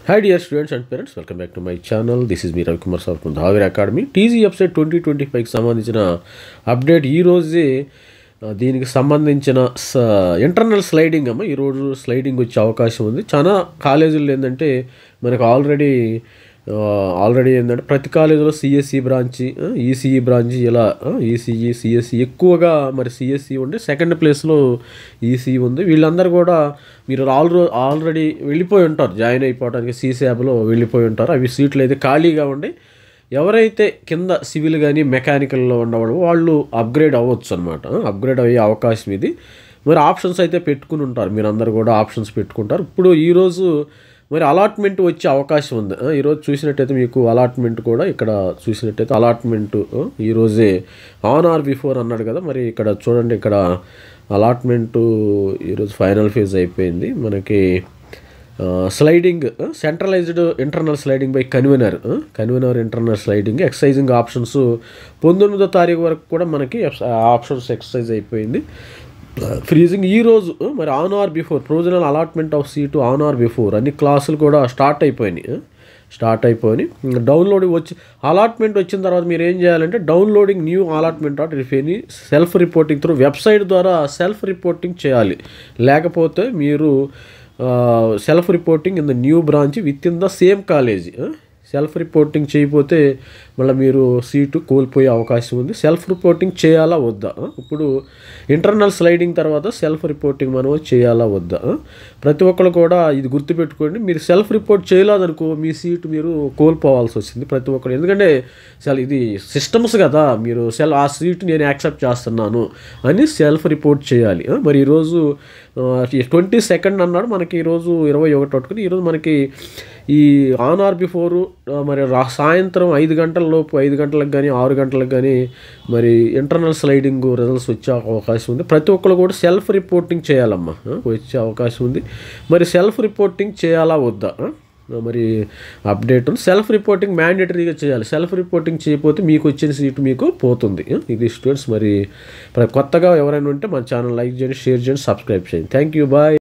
Hi dear students and parents, welcome back to my channel. This is me Ravi Kumar Sir from Dhahavir Academy. TZ website 2025 కి సంబంధించిన update ఈ రోజే దీనికి సంబంధించిన internal sliding అమ్మ ఈ రోజు స్లైడింగ్ వచ్చే అవకాశం ఉంది. చాలా కాలేజీల్లో ఏంటంటే మనకు ఆల్రెడీ ఏంటంటే ప్రతి కాలేజీలో సిఎస్సి బ్రాంచి ఈసీఈ బ్రాంచి ఇలా ఈసీఈ సిఎస్సి ఎక్కువగా మరి సిఎస్సి ఉండి సెకండ్ ప్లేస్లో ఈసీఈ ఉంది. వీళ్ళందరూ కూడా మీరు ఆల్రెడీ వెళ్ళిపోయి ఉంటారు, జాయిన్ అయిపోవడానికి సీసాబ్లో వెళ్ళిపోయి ఉంటారు. అవి సీట్లు అయితే ఖాళీగా ఉండి ఎవరైతే కింద సివిల్ కానీ మెకానికల్లో ఉన్నవాళ్ళు వాళ్ళు అప్గ్రేడ్ అవ్వచ్చు అనమాట. అప్గ్రేడ్ అయ్యే అవకాశం ఇది. మరి ఆప్షన్స్ అయితే పెట్టుకుని ఉంటారు, మీరందరూ కూడా ఆప్షన్స్ పెట్టుకుంటారు. ఇప్పుడు ఈరోజు మరి అలాట్మెంట్ వచ్చే అవకాశం ఉంది. ఈరోజు చూసినట్టయితే మీకు అలాట్మెంట్ కూడా ఇక్కడ చూసినట్టయితే అలాట్మెంట్ ఈరోజే ఆన్ ఆర్ బిఫోర్ అన్నాడు కదా, మరి ఇక్కడ చూడండి, ఇక్కడ అలాట్మెంటు ఈరోజు ఫైనల్ ఫేజ్ అయిపోయింది. మనకి sliding centralised internal sliding by convener internal sliding exercising options 19వ తారీఖు వరకు కూడా మనకి ఆప్షన్స్ ఎక్సైజ్ అయిపోయింది. ఫ్రీజింగ్ ఈరోజు మరి on are before provisional allotment of seat on are before అన్ని క్లాసులు కూడా స్టార్ట్ అయిపోయినాయి. డౌన్లోడింగ్ అలాట్మెంట్ వచ్చిన తర్వాత మీరు ఏం చేయాలంటే downloading new allotment or any self reporting through website ద్వారా సెల్ఫ్ రిపోర్టింగ్ చేయాలి. లేకపోతే మీరు self reporting in the new branch with in the same college self reporting చేయకపోతే మళ్ళీ మీరు సీటు కోల్పోయే అవకాశం ఉంది. సెల్ఫ్ రిపోర్టింగ్ చేయాలా వద్దా? ఇప్పుడు ఇంటర్నల్ స్లైడింగ్ తర్వాత సెల్ఫ్ రిపోర్టింగ్ మనం చేయాలా వద్దా? ప్రతి ఒక్కరు కూడా ఇది గుర్తుపెట్టుకోండి. మీరు సెల్ఫ్ రిపోర్ట్ చేయలేదనుకో మీ సీటు మీరు కోల్పోవాల్సి వచ్చింది ప్రతి ఒక్కరు. ఎందుకంటే ఇది సిస్టమ్స్ కదా, మీరు ఆ సీటు నేను యాక్సెప్ట్ చేస్తున్నాను అని సెల్ఫ్ రిపోర్ట్ చేయాలి. మరి ఈరోజు 22 అన్నాడు, మనకి ఈరోజు 21 పట్టుకుని ఈరోజు మనకి ఈ ఆన్ ఆర్ బిఫోరు మరి సాయంత్రం 5 గంటల లోపు 5 గంటలకు కానీ 6 గంటలకు కానీ మరి ఇంటర్నల్ స్లైడింగ్ రిజల్ట్స్ వచ్చే అవకాశం ఉంది. ప్రతి ఒక్కరు కూడా సెల్ఫ్ రిపోర్టింగ్ చేయాలమ్మా, వచ్చే అవకాశం ఉంది. మరి సెల్ఫ్ రిపోర్టింగ్ చేయాలా వద్దా? మరి అప్డేట్ సెల్ఫ్ రిపోర్టింగ్ మ్యాండేటరీగా చేయాలి. సెల్ఫ్ రిపోర్టింగ్ చేయకపోతే మీకు వచ్చిన సీటు మీకు పోతుంది. ఇది స్టూడెంట్స్. మరి కొత్తగా ఎవరైనా ఉంటే మన ఛానల్ లైక్ చేయండి, షేర్ చేయండి, సబ్స్క్రైబ్ చేయండి. Thank you, bye.